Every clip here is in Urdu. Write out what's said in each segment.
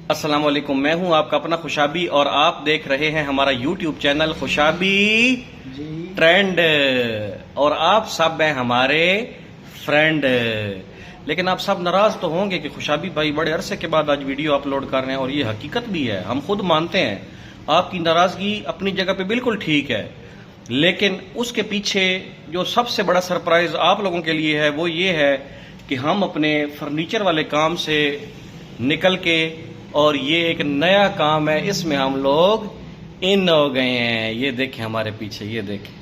السلام علیکم، میں ہوں آپ کا اپنا خوشابی اور آپ دیکھ رہے ہیں ہمارا یوٹیوب چینل خوشابی ٹرینڈ، اور آپ سب ہیں ہمارے فرینڈ۔ لیکن آپ سب ناراض تو ہوں گے کہ خوشابی بھائی بڑے عرصے کے بعد آج ویڈیو اپلوڈ کر رہے ہیں، اور یہ حقیقت بھی ہے، ہم خود مانتے ہیں آپ کی ناراضگی اپنی جگہ پہ بالکل ٹھیک ہے، لیکن اس کے پیچھے جو سب سے بڑا سرپرائز آپ لوگوں کے لیے ہے وہ یہ ہے کہ ہم اپنے فرنیچر والے کام سے نکل کے، اور یہ ایک نیا کام ہے، اس میں ہم لوگ ان ہو گئے ہیں۔ یہ دیکھیں ہمارے پیچھے، یہ دیکھیں،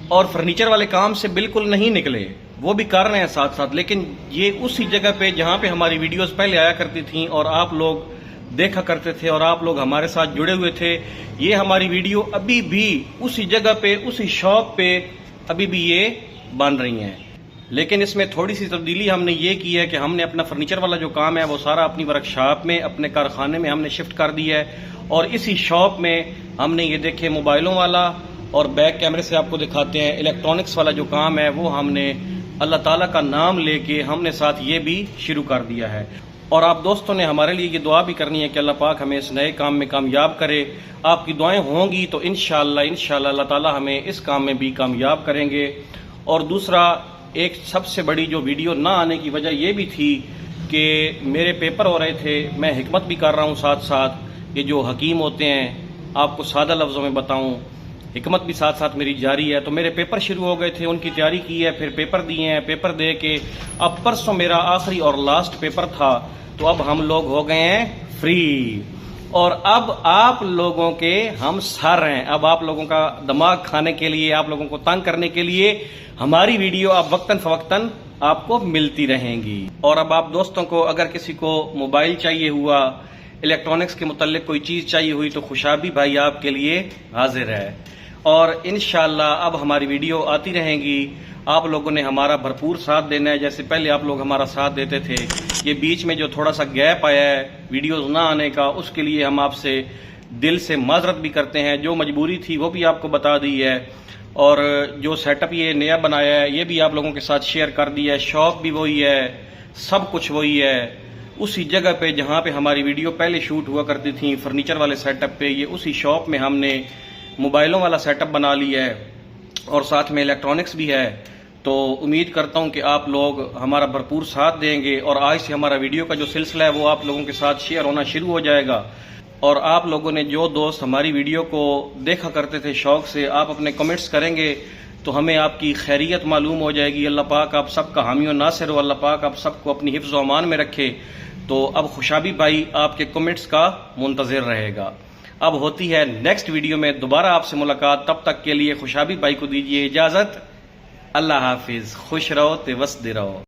اور فرنیچر والے کام سے بالکل نہیں نکلے، وہ بھی کر رہے ہیں ساتھ ساتھ، لیکن یہ اسی جگہ پہ جہاں پہ ہماری ویڈیوز پہلے آیا کرتی تھیں اور آپ لوگ دیکھا کرتے تھے اور آپ لوگ ہمارے ساتھ جڑے ہوئے تھے، یہ ہماری ویڈیو ابھی بھی اسی جگہ پہ، اسی شاپ پہ ابھی بھی یہ بن رہی ہیں۔ لیکن اس میں تھوڑی سی تبدیلی ہم نے یہ کی ہے کہ ہم نے اپنا فرنیچر والا جو کام ہے وہ سارا اپنی ورک شاپ میں، اپنے کارخانے میں ہم نے شفٹ کر دیا ہے، اور اسی شاپ میں ہم نے یہ دیکھے موبائلوں والا، اور بیک کیمرے سے آپ کو دکھاتے ہیں الیکٹرانکس والا جو کام ہے وہ ہم نے اللہ تعالیٰ کا نام لے کے ہم نے ساتھ یہ بھی شروع کر دیا ہے۔ اور آپ دوستوں نے ہمارے لیے یہ دعا بھی کرنی ہے کہ اللہ پاک ہمیں اس نئے کام میں کامیاب کرے۔ آپ کی دعائیں ہوں گی تو انشاءاللہ اللہ تعالیٰ ہمیں اس کام میں بھی کامیاب کریں گے۔ اور دوسرا، ایک سب سے بڑی جو ویڈیو نہ آنے کی وجہ یہ بھی تھی کہ میرے پیپر ہو رہے تھے، میں حکمت بھی کر رہا ہوں ساتھ ساتھ، یہ جو حکیم ہوتے ہیں آپ کو سادہ لفظوں میں بتاؤں، حکمت بھی ساتھ ساتھ میری جاری ہے، تو میرے پیپر شروع ہو گئے تھے، ان کی تیاری کی ہے، پھر پیپر دیے ہیں، پیپر دے کے اب پرسوں میرا آخری اور لاسٹ پیپر تھا، تو اب ہم لوگ ہو گئے ہیں فری، اور اب آپ لوگوں کے ہم سر ہیں۔ اب آپ لوگوں کا دماغ کھانے کے لیے، آپ لوگوں کو تنگ کرنے کے لیے ہماری ویڈیو اب وقتاً فوقتاً آپ کو ملتی رہیں گی۔ اور اب آپ دوستوں کو اگر کسی کو موبائل چاہیے ہوا، الیکٹرانکس کے متعلق کوئی چیز چاہیے ہوئی، تو خوشابی بھائی آپ کے لیے حاضر ہے، اور انشاءاللہ اب ہماری ویڈیو آتی رہیں گی۔ آپ لوگوں نے ہمارا بھرپور ساتھ دینا ہے، جیسے پہلے آپ لوگ ہمارا ساتھ دیتے تھے۔ یہ بیچ میں جو تھوڑا سا گیپ آیا ہے ویڈیوز نہ آنے کا، اس کے لیے ہم آپ سے دل سے معذرت بھی کرتے ہیں، جو مجبوری تھی وہ بھی آپ کو بتا دی ہے، اور جو سیٹ اپ یہ نیا بنایا ہے یہ بھی آپ لوگوں کے ساتھ شیئر کر دیا ہے۔ شاپ بھی وہی ہے، سب کچھ وہی ہے، اسی جگہ پہ جہاں پہ ہماری ویڈیو پہلے شوٹ ہوا کرتی تھیں فرنیچر والے سیٹ اپ پہ، یہ اسی شاپ میں ہم نے موبائلوں والا سیٹ اپ بنا لیا ہے، اور ساتھ میں الیکٹرانکس بھی ہے۔ تو امید کرتا ہوں کہ آپ لوگ ہمارا بھرپور ساتھ دیں گے، اور آج سے ہمارا ویڈیو کا جو سلسلہ ہے وہ آپ لوگوں کے ساتھ شیئر ہونا شروع ہو جائے گا۔ اور آپ لوگوں نے جو دوست ہماری ویڈیو کو دیکھا کرتے تھے شوق سے، آپ اپنے کمنٹس کریں گے تو ہمیں آپ کی خیریت معلوم ہو جائے گی۔ اللہ پاک آپ سب کا حامی و ناصر ہو، اللہ پاک آپ سب کو اپنی حفظ و امان میں رکھے۔ تو اب خوشابی بھائی آپ کے کمنٹس کا منتظر رہے گا۔ اب ہوتی ہے نیکسٹ ویڈیو میں دوبارہ آپ سے ملاقات، تب تک کے لیے خوشابی بھائی کو دیجیے اجازت۔ اللہ حافظ، خوش رہو تے وسد رہو۔